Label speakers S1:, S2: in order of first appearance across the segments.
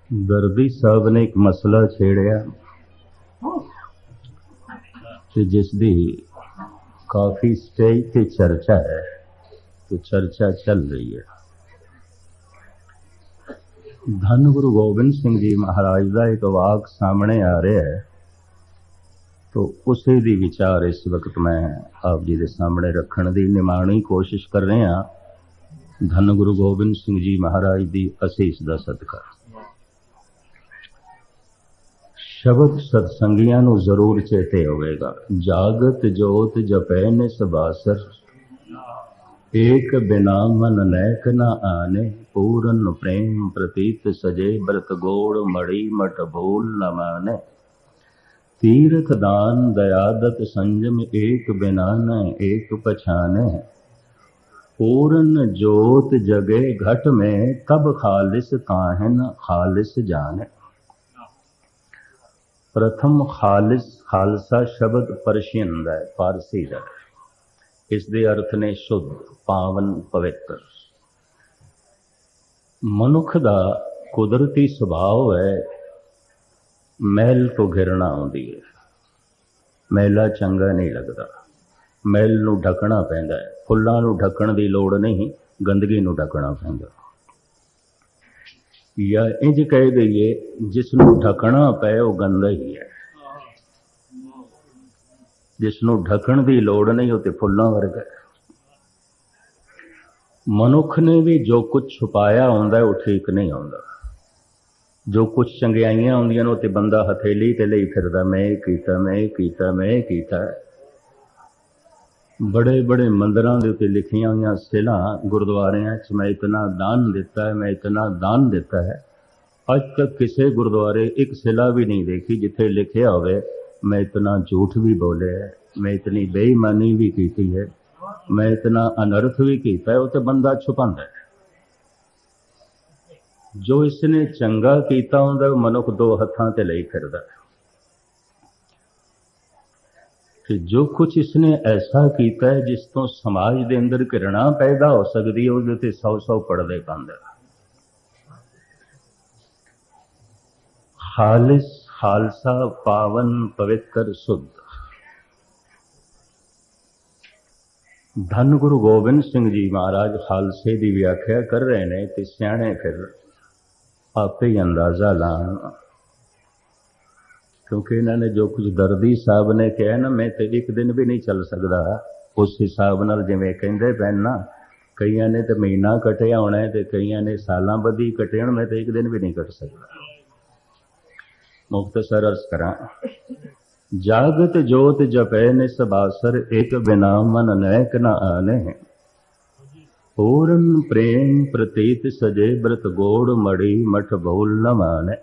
S1: दर्दी साहब ने एक मसला छेड़िया कि जिसकी काफ़ी स्टेज पर चर्चा है, तो चर्चा चल रही है। धन गुरु गोबिंद सिंह जी महाराज का एक वाक सामने आ रहा है, तो उसे दी विचार इस वक्त मैं आप जी के सामने रखने की निमाणी कोशिश कर रहा। धन गुरु गोबिंद सिंह जी महाराज की असीस का सदका। शब्द सत्संगियां नूं जरूर चेते होवेगा। जागत जोत जपै निसबासर, एक बिना मन नैक न आने, पूरन प्रेम प्रतीत सजे, व्रत गोड़ मड़ी मठ भूल न माने, तीर्थ दान दयादत संयम, एक बिना न एक पछाने, पूरन जोत जगे घट में, तब खालिस काहन खालिस जाने। प्रथम खालिस खालसा शब्द परशियन का है, फारसी का। इसके अर्थ ने शुद्ध, पावन, पवित्र। मनुख का कुदरती सुभाव है मैल तो घिरना आती है। मैला चंगा नहीं लगता, मैल नूं ढकना पैंदा है। फुल्लां नूं ढकण की लोड़ नहीं, गंदगी नूं ढकना पैंदा। या इंज कह दईए, जिसनों ढकना पै वो गंदा ही है। जिसनों ढकण की लोड़ नहीं, वो तो फुल्लां वर्गा है। मनुख ने भी जो कुछ छुपाया होंदा है वो ठीक नहीं होंदा। जो कुछ चंगियाइयां होंदियां वो तो बंदा हथेली ते लई फिरदा, मैं कीता मैं कीता मैं कीता। बड़े बड़े मंदिरों के उत्ते लिखियां हुई सिला गुरुद्वारियां च, मैं इतना दान दिता है, मैं इतना दान दिता है। अज तक किसी गुरुद्वारे एक सिला भी नहीं देखी जिथे लिखिया होवे मैं इतना झूठ भी बोले है, मैं इतनी बेईमानी भी की है, मैं इतना अनर्थ भी किया है। वो तो बंदा छुपांदा है। जो इसने चंगा किया होंदा वो मनुख दो हत्थां ते लई फिरदा है। कि जो कुछ इसने ऐसा किया है जिस तो समाज के अंदर घृणा पैदा हो सकती है, उसदे 100 पड़दे पांदा। खालिस खालसा पावन पवित्र शुद्ध। धन गुरु गोबिंद सिंह जी महाराज खालसे की व्याख्या कर रहे हैं, तो सियाणे फिर आपे ही अंदाजा लान। क्योंकि इन्होंने जो कुछ दर्दी साहब ने कहा ना, मैं तो एक दिन भी नहीं चल सकता उस हिसाब नाल जिवें कहंदे पैन ना। कईयां ने तो महीना कटिया होना है, तो कईयां ने सालां बधी कटे होण, मैं तो एक दिन भी नहीं कट सकता। मुख्तसर अर्ज करा। जागत जोत जपै निसबासर, एक बिना मन नैक न आने, पूरन प्रेम प्रतीत सजे, व्रत गोड़ मड़ी मठ भूल न माने।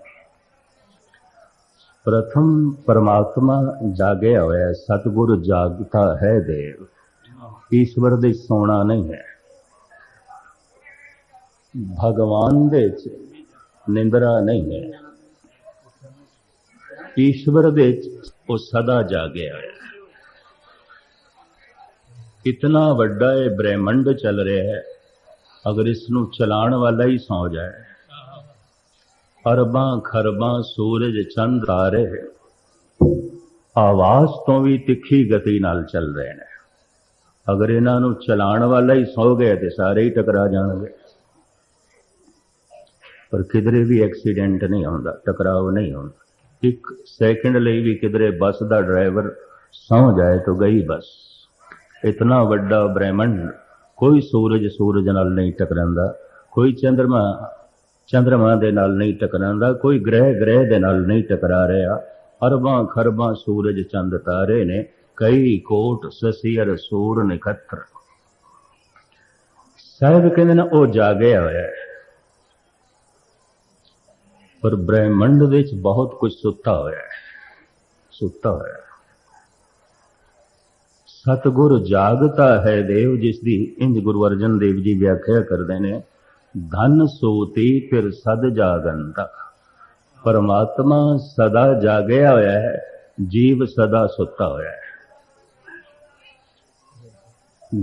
S1: प्रथम परमात्मा जागे होया, सतगुरु जागता है देव। ईश्वर दे सोना नहीं है, भगवान दे निंद्रा नहीं है। ईश्वर दे वो सदा जागे होया। इतना वड्डा ये ब्रह्मंड चल रहा है, अगर इसनूं चलाण वाला ही सौ जाए, अरबां खरबां सूरज चंद तारे आवाज तो भी तिखी गति नाल चल रहे हैं। अगर इन्हां नूं चलाण वाला ही सौ गया तो सारे ही टकरा जाएंगे। पर किधरे भी एक्सीडेंट नहीं होंदा, टकराव नहीं होंदा। एक सैकंड लई भी किधरे बस का ड्राइवर सौ जाए तो गई बस। इतना वड्डा ब्रह्मंड, कोई सूरज नाल नहीं टकरांदा, कोई चंद्रमा दे नाल नहीं टकरांदा, कोई ग्रह दे नाल नहीं टकरा रहा। अरबां खरबां सूरज चंद तारे ने, कई कोट ससीअर सूर निखत्र। साहिब कहंदे ने वो जागे होया है, पर ब्रह्मंड विच बहुत कुछ सुता होया है, सुता होया। सतगुर जागता है देव, जिसकी इंज गुरु अर्जन देव जी व्याख्या करते हैं। धन सोती फिर सद जागंता। परमात्मा सदा जागया होया है, जीव सदा सुता होया है।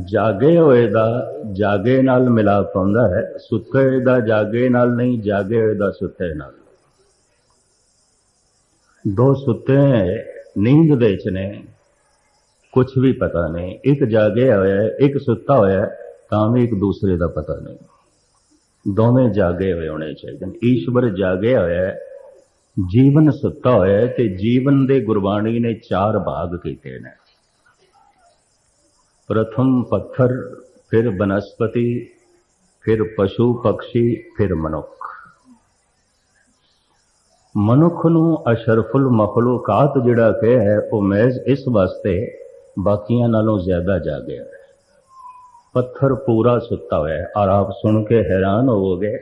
S1: जागे होए दा जागे नाल मिलाप होंदा है, सुते दा जागे नाल नहीं, जागे होए दा सुते नाल। दो सुते नींद दे च ने, कुछ भी पता नहीं। एक जागे होया एक सुता होया, तां भी एक दूसरे का पता नहीं। दोवें जागे हुए होने चाहिए। ईश्वर जागे होया, जीवन सुता होया, ते जीवन दे गुरबाणी ने चार भाग कीते ने। प्रथम पत्थर, फिर बनस्पति, फिर पशु पक्षी, फिर मनुख। मनुख नूं अशरफुल मखलूकात जिहड़ा कहा है वह महज इस वास्ते बाकियां नालों ज्यादा जागया है। पत्थर पूरा सुता हुआ है। और आप सुन के हैरान होवोगे,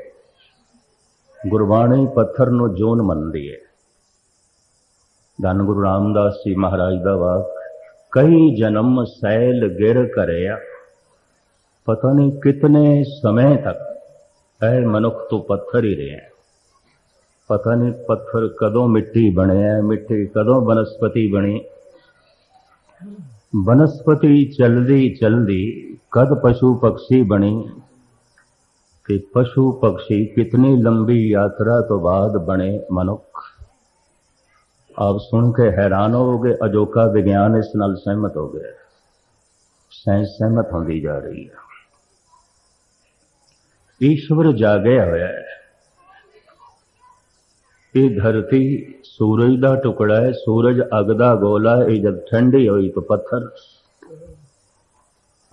S1: गुरबाणी पत्थर नूं जोन मनदी है। धन गुरु रामदास जी महाराज दा वाक, कई जन्म सैल गिर करया, पता नहीं कितने समय तक ऐ मनुख तो पत्थर ही रहे हैं। पता नहीं पत्थर कदों मिट्टी बने, मिट्टी कदों बनस्पति बनी, बनस्पति चलदी चलदी कद पशु पक्षी बनी, कि पशु पक्षी कितनी लंबी यात्रा तो बाद बने मनुख। आप सुन के हैरान होगे, अजोका विज्ञान इस नाल सहमत हो गया, साइंस सहमत होती जा रही है। ईश्वर जागया होया है। ये धरती सूरज का टुकड़ा है, सूरज अगदा गोला है। जब ठंडी हुई तो पत्थर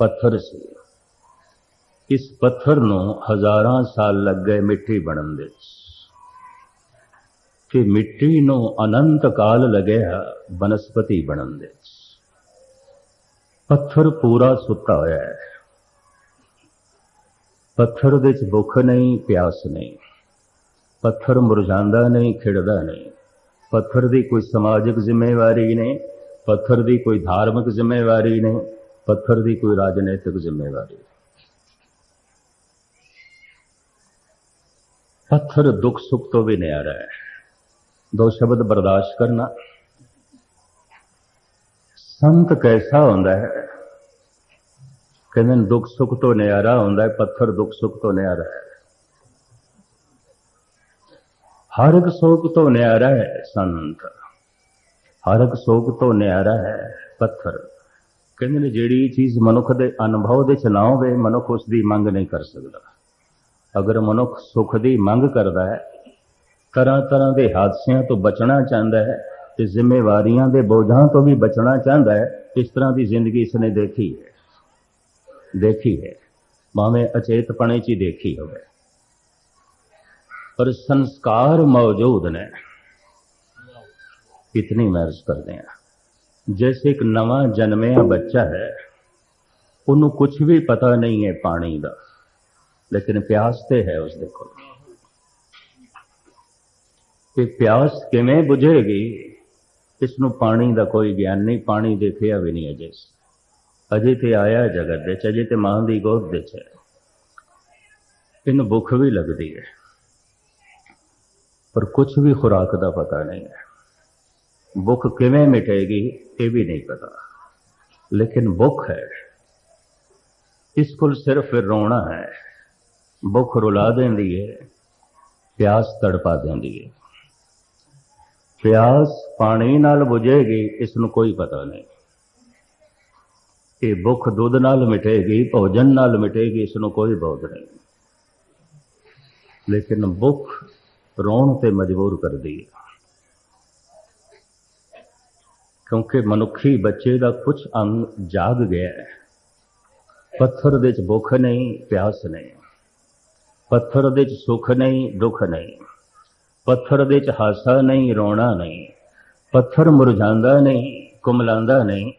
S1: पत्थर से, इस पत्थर नूं हजारां साल लग गए मिट्टी बनन दे, कि मिट्टी नूं अनंत काल लग्या बनस्पति बनन दे। पत्थर पूरा सुता होया है। पत्थर दे च भुख नहीं, प्यास नहीं। पत्थर मुरझांदा नहीं, खिड़दा नहीं। पत्थर की कोई समाजिक जिम्मेवारी नहीं, पत्थर की कोई धार्मिक जिम्मेवारी नहीं, पत्थर की कोई राजनीतिक जिम्मेवारी। पत्थर दुख सुख तो भी न्यारा है। दो शब्द बर्दाश्त करना। संत कैसा होंदा है? कहते दुख सुख तो न्यारा होंदा है, पत्थर दुख सुख तो न्यारा है। हर एक सुख तो न्यारा है संत, हर एक सुख तो न्यारा है पत्थर। कहते ने जिहड़ी चीज़ मनुख के अनुभव दे च ना होवे, मनुख उसकी मंग नहीं कर सकता। अगर मनुख सुख की मंग करता है, तरह तरह के हादसों तो बचना चाहता है, तो जिम्मेवारियां के बोझों तो भी बचना चाहता है। इस तरह की जिंदगी इसने देखी है, भावें अचेतपने च ही देखी होवे, पर संस्कार मौजूद ने। इतनी महर्ज करते हैं। जैसे एक नवा जन्मिया बच्चा है, उन्होंने कुछ भी पता नहीं है पानी का, लेकिन प्यास तो है उसके कोल। कि प्यास किवें बुझेगी, इसनों पानी का कोई ज्ञान नहीं। पानी देखिया भी नहीं अजे, अजे तो आया जगत दे, अजे तो मां की गोद दे है। इन भुख भी लगती है, पर कुछ भी खुराक का पता नहीं है। भुख किवें मिटेगी ये भी नहीं पता, लेकिन भुख है। इसको सिर्फ रोना है। भुख रुला देंदी है, प्यास तड़पा देंदी है। प्यास पानी नाल बुझेगी, इसनों कोई पता नहीं। ये भुख दूध नाल मिटेगी, भोजन नाल मिटेगी, इसनों कोई बोध नहीं। लेकिन भुख रोण ते मजबूर कर दी, क्योंकि मनुखी बच्चे का कुछ अंग जाग गया है। पत्थर दे च भुख नहीं, प्यास नहीं। पत्थर दे च सुख नहीं, दुख नहीं। पत्थर दे च हासा नहीं, रोना नहीं। पत्थर मुरझांदा नहीं, कुमलांदा नहीं,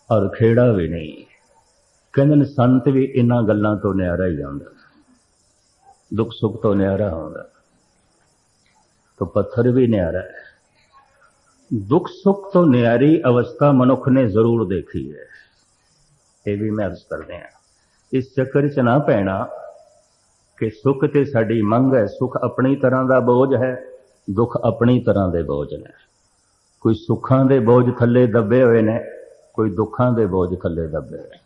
S1: और खेड़ा भी नहीं। कहते संत भी इन्हां गल्लां तो न्यारा ही आंदा, दुख सुख तो न्यारा होंदा, तो पत्थर भी न्यारा है। दुख सुख तो न्यारी अवस्था मनुख ने जरूर देखी है, ये भी मैं अर्ज करते हैं। इस चक्कर च ना पैना कि सुख ते साडी मंग है। सुख अपनी तरह का बोझ है, दुख अपनी तरह के बोझ ने। कोई सुखां दे बोझ थले दबे हुए ने, कोई दुखां दे बोझ थले दबे हुए।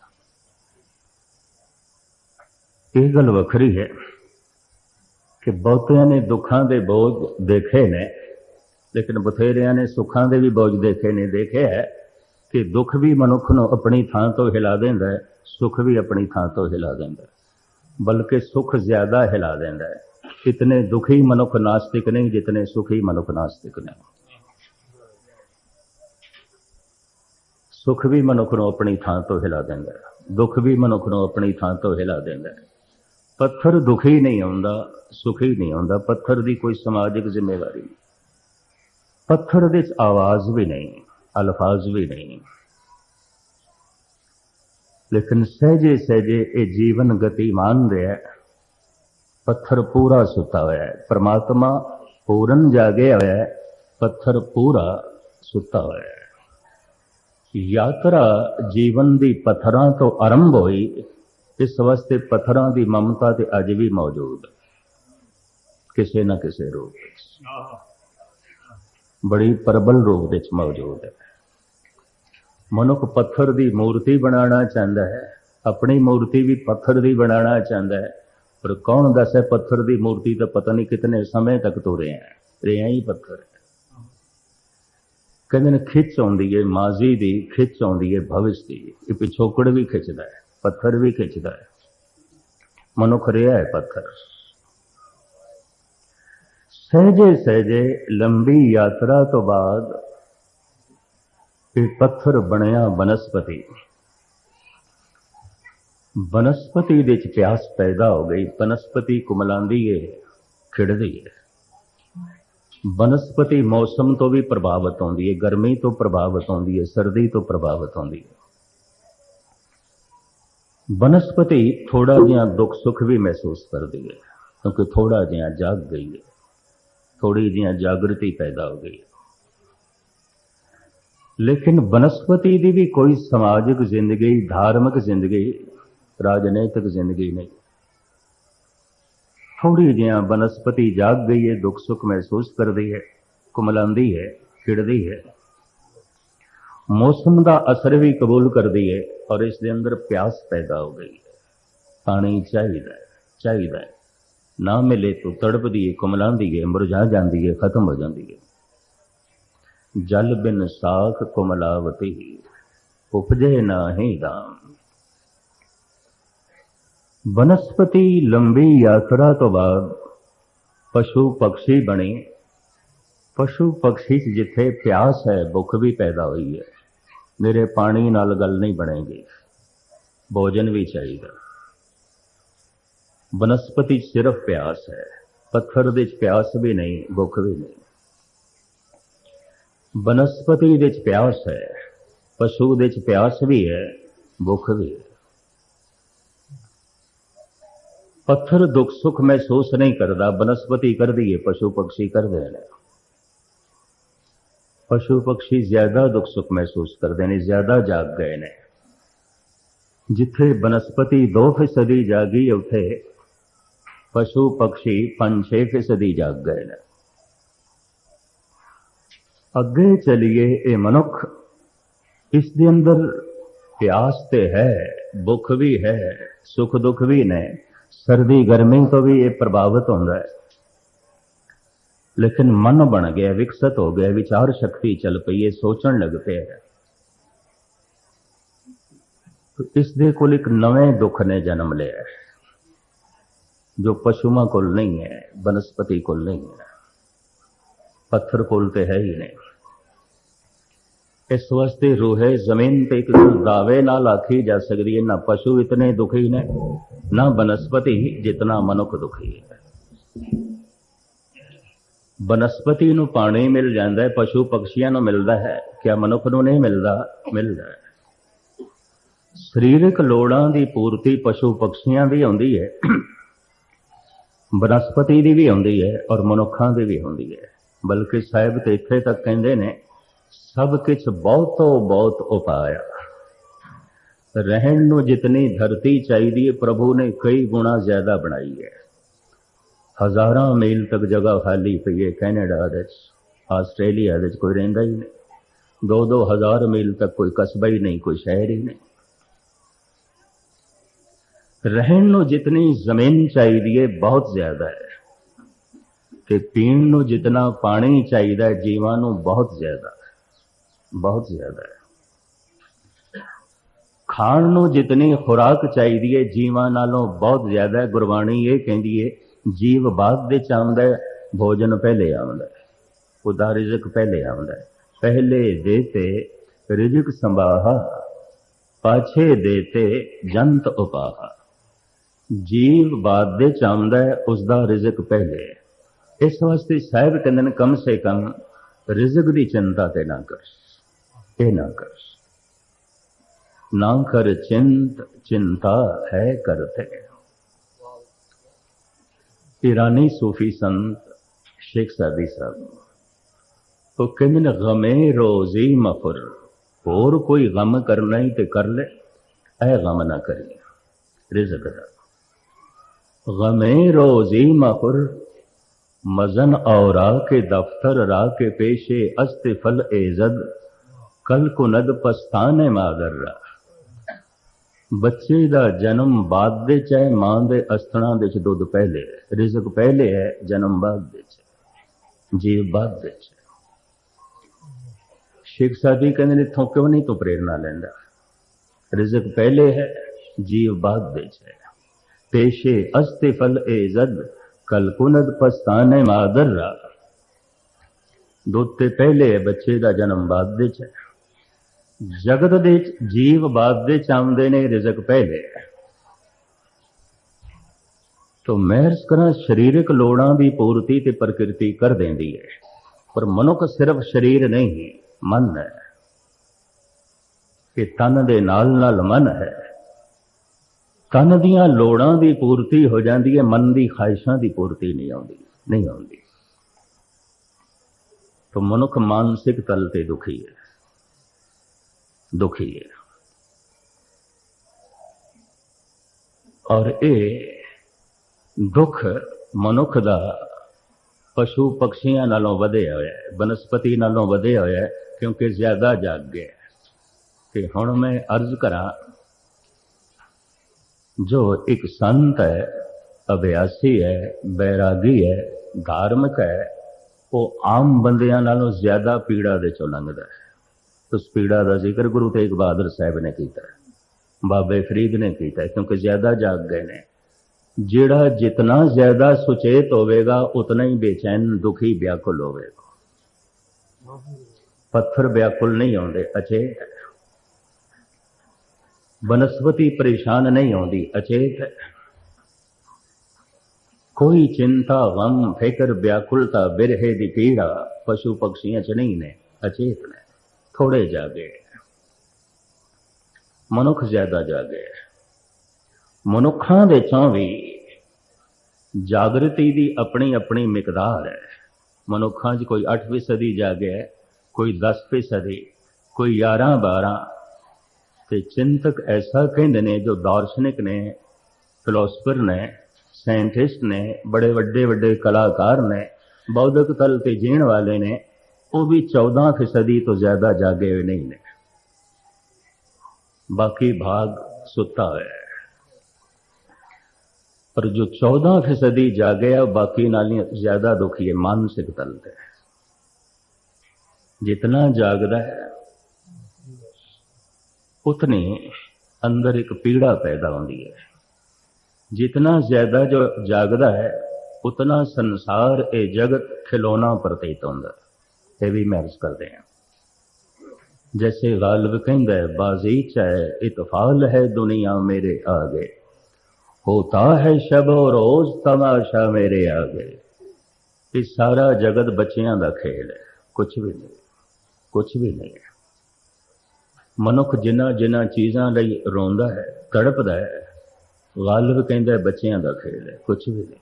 S1: यह गल वखरी है कि बहुतियां ने दुखां दे बोझ देखे ने, लेकिन बथेरिया ने सुखां दे भी बोझ देखे ने। देखिया है कि दुख भी मनुख नूं अपनी थां तो हिला देंदा है, सुख भी अपनी थां तो हिला देंदा है, बल्कि सुख ज्यादा हिला देंदा है। इतने दुखी मनुख नास्तिक नहीं जितने सुखी मनुख नास्तिक ने। सुख भी मनुख नूं अपनी थां तो हिला देंदा है, दुख भी मनुख नूं अपनी थां तो हिला देंदा है। पत्थर दुखी नहीं आउंदा, सुखी नहीं आउंदा। पत्थर की कोई समाजिक जिम्मेवारी नहीं, पत्थर दे आवाज भी नहीं, अल्फाज भी नहीं, लेकिन सहजे सहजे ये जीवन गतिमान रहा है। पत्थर पूरा सुता हुआ है, परमात्मा पूरन जागे हुआ है, पत्थर पूरा सुता हुआ है। यात्रा जीवन की पत्थरां तो आरंभ हुई, इस वास्ते पत्थरां की ममता ते अज भी मौजूद किसी न किसी रूप, बड़ी प्रबल रूप मौजूद है। मनुख पत्थर की मूर्ति बनाना चाहता है, अपनी मूर्ति भी पत्थर की बनाना चाहता है, पर कौन दस है पत्थर की मूर्ति तो पता नहीं कितने समय तक तो रहा ही पत्थर है। कहते खिच आउंदी है माजी की, खिच आउंदी है भविष्य की। पिछोकड़ भी खिंचता है, पत्थर भी खिंचता है, मनुख रहा है पत्थर। सहजे सहजे लंबी यात्रा तो बाद पत्थर बनया बनस्पति। बनस्पति दे प्यास पैदा हो गई। बनस्पति कुमलांदी है, खिड़दी है। बनस्पति मौसम तो भी प्रभावित होती है, गर्मी तो प्रभावित होती है, सर्दी तो प्रभावित होती है। बनस्पति थोड़ा जिहा दुख सुख भी महसूस करती है, क्योंकि थोड़ा जिहा जाग गई है, थोड़ी जिहा जागृति पैदा हो गई है। लेकिन बनस्पति की भी कोई समाजिक जिंदगी, धार्मिक जिंदगी, राजनीतिक जिंदगी नहीं। थोड़ी जिहा बनस्पति जाग गई है, दुख सुख महसूस करती है, कुमलांदी है, खिड़दी है, मौसम का असर भी कबूल करती है, और इसके अंदर प्यास पैदा हो गई है। पानी चाहिए, ना मिले तो तड़पदी है, कुमलांदी है, मुरझा जाती है, खत्म हो जाती है। जल बिन साख कुमलावती, उपजे नाही दाम। बनस्पति लंबी यात्रा तो बाद पशु पक्षी बने। पशु पक्षी जिथे प्यास है, भुख भी पैदा हुई है। मेरे पानी नाल गल नहीं बनेगी, भोजन भी चाहिए। बनस्पति सिर्फ प्यास है, पत्थर दे प्यास भी नहीं, भुख भी नहीं। बनस्पति दे प्यास है, पशु दे प्यास भी है, भुख भी है। पत्थर दुख सुख महसूस नहीं करता, बनस्पति कर दी है, पशु पक्षी कर दे। पशु पक्षी ज्यादा दुख सुख महसूस करते हैं, ज्यादा जाग गए ने। जिथे बनस्पति 2% जागी, उथे पशु पक्षी 5-6% जाग गए ने। अगे चलिए, ये मनुख, इस दे अंदर प्यास ते है, भुख भी है, सुख दुख भी ने, सर्दी गर्मी तो भी ये प्रभावित होता है। लेकिन मन बन गया, विकसित हो गया, विचार शक्ति चल पई है, सोचण लग पे है। तो इस दे कोल एक नवे दुख ने जन्म लिया है, जो पशुओं कोल नहीं है, बनस्पति कोल नहीं है, पत्थर कोल ते है ही नहीं। इस वास्ते रूहे जमीन पे एक दावे नाल आखी जा सकती है, ना पशु इतने दुखी ने, ना बनस्पति जितना मनुख दुखी है। बनस्पति नूं पानी मिल जाता है, पशु पक्षियों नूं मिलता है, क्या मनुख नूं नहीं मिलता? मिलता है। सरीरक लोड़ां दी पूर्ति पशु पक्षियों की होंदी है, बनस्पति की भी होंदी है, और मनुखों की भी होंदी है। बल्कि साहिब तो इत्थे तक कहते हैं, सब किछ बहुतो बहुत उपाया। रहन नूं जितनी धरती चाहिए, प्रभु ने कई गुणा ज्यादा बनाई है। 1000 मील तक जगह खाली पई है। कैनेडा दे, आस्ट्रेलिया दे कोई रहिंदा ही नहीं। 2-2 हज़ार मील तक कोई कस्बा ही नहीं, कोई शहर ही नहीं। रहन नूं जितनी जमीन चाहिए बहुत ज्यादा है, ते पीण नूं जितना पानी चाहिए जीवां नूं बहुत ज्यादा है। खाण नूं जितनी खुराक चाहिए जीवां नालों बहुत ज्यादा है। गुरबाणी ये कहती है जीव बाद दे च आउंदा है, भोजन पहले आउंदा है, उदा रिजक पहले आउंदा है। पहले देते रिजक संभाहा, पाछे देते जंत उपाहा। जीव बाद दे च आउंदा है, उसदा रिजक पहले है। इस वास्ते साहिब कहंदे ने कम से कम रिजक की चिंता ते ना कर, ये ना कर, ना कर चिंता है करते। ईरानी सूफी संत शेख सादी साहब तो कहते ने गमे रोजी मफुर, और कोई गम करना ही तो कर ले, ऐ गम ना करिए रिज़्क़ दा। गमे रोजी मफुर मजन और के दफ्तर रा के पेशे अस्तिफल एजद, कल कुनद पस्ताने मादर रा। बच्चे का जन्म बाद दे चाहे मां दे अस्थना दे दुध पहले है, रिजक पहले है, जन्म बाद दे चाहे, जीव बाद दे चाहे। शेख सादी कहते इथों क्यों नहीं तू प्रेरणा लेंदा, रिजक पहले है, जीव बाद दे चाहे। पेशे अस्तिफल एजद, कल कुनद पस्ताने मादर रा। दुध ते पहले है, बच्चे का जन्म बाद दे चाहे। जगत दे जीव बाद दे चाहते ने, रिजक पहले है। तो महर्स करा शरीरक लोड़ां की पूर्ति ते प्रकृति कर देंदी है, पर मनुख सिर्फ शरीर नहीं मन है कि तन दे नाल नाल मन है। तन दियां लोड़ां की पूर्ति हो जाती है, मन की ख्वाहिशां की पूर्ति नहीं आती। तो मनुख मानसिक तल ते दुखी है। और ये दुख मनुख दा पशु पक्षियां नालों वधिया होया है, बनस्पति नालों वधिया होया है, क्योंकि ज्यादा जाग गया। कि हुण मैं अर्ज करा, जो एक संत है, अभ्यासी है, बैरागी है, धार्मिक है, वो आम बंदियां नालों ज्यादा पीड़ा दे चों लंघदा है। उस पीड़ा का जिक्र गुरु तेग बहादुर साहब ने किया, बाबे फरीद ने किया, क्योंकि ज्यादा जाग गए ने। जिहड़ा जितना ज्यादा सुचेत होवेगा उतना ही बेचैन दुखी व्याकुल होवेगा। पत्थर व्याकुल नहीं होंदे, अचेत है। बनस्पति परेशान नहीं होंदी, अचेत है। कोई चिंता गम फिक्र व्याकुलता बिरहे दी पीड़ा पशु पक्षियां च नहीं ने, अचेत ने। थोड़े जागे, मनुख ज्यादा जागे। मनुखां दे चों भी जागृति की अपनी अपनी मिकदार है। मनुखां च कोई 8% जागे, कोई 10%, कोई 11-12। ते चिंतक ऐसा कहते ने, जो दार्शनिक ने, फिलोसफर ने, साइंटिस्ट ने, बड़े वड्डे वड्डे कलाकार ने, बौद्धिक तल ते जीण वाले ने, वो भी 14% तो ज्यादा जागे हुए नहीं ने। बाकी भाग सुता है। पर जो 14% जागे है, बाकी नाली ज्यादा दुखी है, मानसिक तल पे। जितना जागदा है उतनी अंदर एक पीड़ा पैदा होती है। जितना ज्यादा जो जागदा है उतना संसार ए जगत खिलौना प्रतीत होता है। ये भी महसूस करते हैं। जैसे गालिब कहता है, बाजीच है इतफाल है दुनिया मेरे आगे, होता है शब और रोज तमाशा मेरे आगे। इस सारा जगत बच्चियां का खेल है, कुछ भी नहीं, कुछ भी नहीं है। मनुख जिन्ना जिन्ना चीज़ों लई रोंदा है, तड़पदा है, गालिब कहता है बच्चियां का खेल है, कुछ भी नहीं,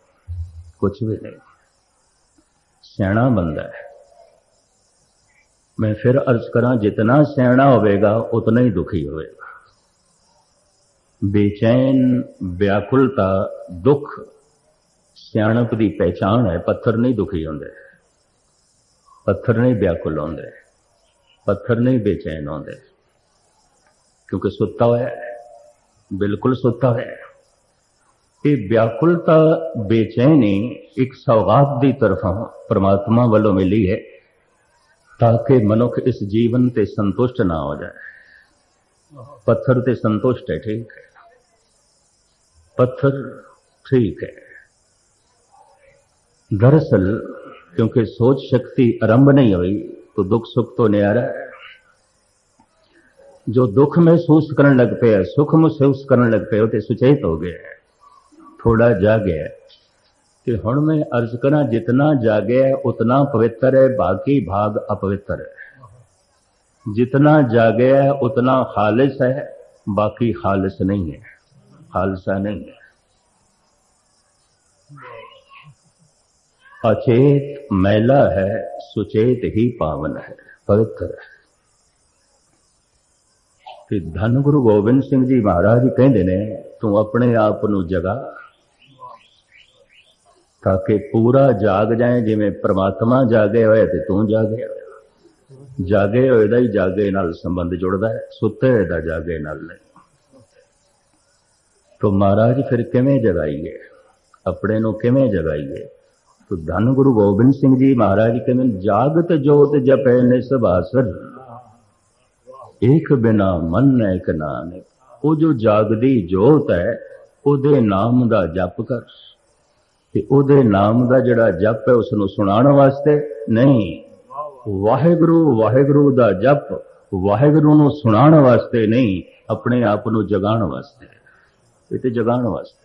S1: कुछ भी नहीं। सियाणा बंदा है। मैं फिर अर्ज करा, जितना सियाणा होवेगा उतना ही दुखी होवेगा। बेचैन व्याकुलता दुख सियाणप की पहचान है। पत्थर नहीं दुखी होंदे, पत्थर नहीं व्याकुल होंदे, पत्थर नहीं बेचैन होंदे, क्योंकि सुता है, बिल्कुल सुता है। ये व्याकुलता बेचैनी एक सौगात दी तरफों परमात्मा वालों मिली है ताकि मनुख इस जीवन ते संतुष्ट ना हो जाए। पत्थर ते संतुष्ट है, ठीक है, पत्थर ठीक है। दरअसल क्योंकि सोच शक्ति आरंभ नहीं हुई तो दुख सुख तो न्यारा है। जो दुख महसूस करने लग पे, सुख महसूस करने लग पे, तो सुचेत हो गया, थोड़ा जागे कि हुण मैं अर्ज करा जितना जागे उतना पवित्र है, बाकी भाग अपवित्र है। जितना जागे उतना खालिस है, बाकी खालिस नहीं है, खालसा नहीं है। अचेत मैला है, सुचेत ही पावन है, पवित्र है। कि धन गुरु गोबिंद सिंह जी महाराज कहते ने तू अपने आप नू जगा ताकि पूरा जाग जाए। जिवें परमात्मा जागे होए ते तू जागे होए। जागे होए दा ही जागे नाल संबंध जुड़दा है, सुते होए दा जागे नाल नहीं। तो महाराज फिर किवें जगाइए अपने नू, किवें जगाइए? तो धन गुरु गोबिंद सिंह जी महाराज कहते जागत जोत जपै निसबासर, एक बिना मन एक नानक। वो जो जागदी जोत है उहदे नाम दा जप कर, ते उहदे नाम दा जिहड़ा जप है उसनूं सुणाण वास्ते नहीं, वाहिगुरु वाहिगुरु दा जप वाहिगुरु नूं सुणाण वास्ते नहीं, अपने आप नूं जगाण वास्ते। ये ते जगाण वास्ते।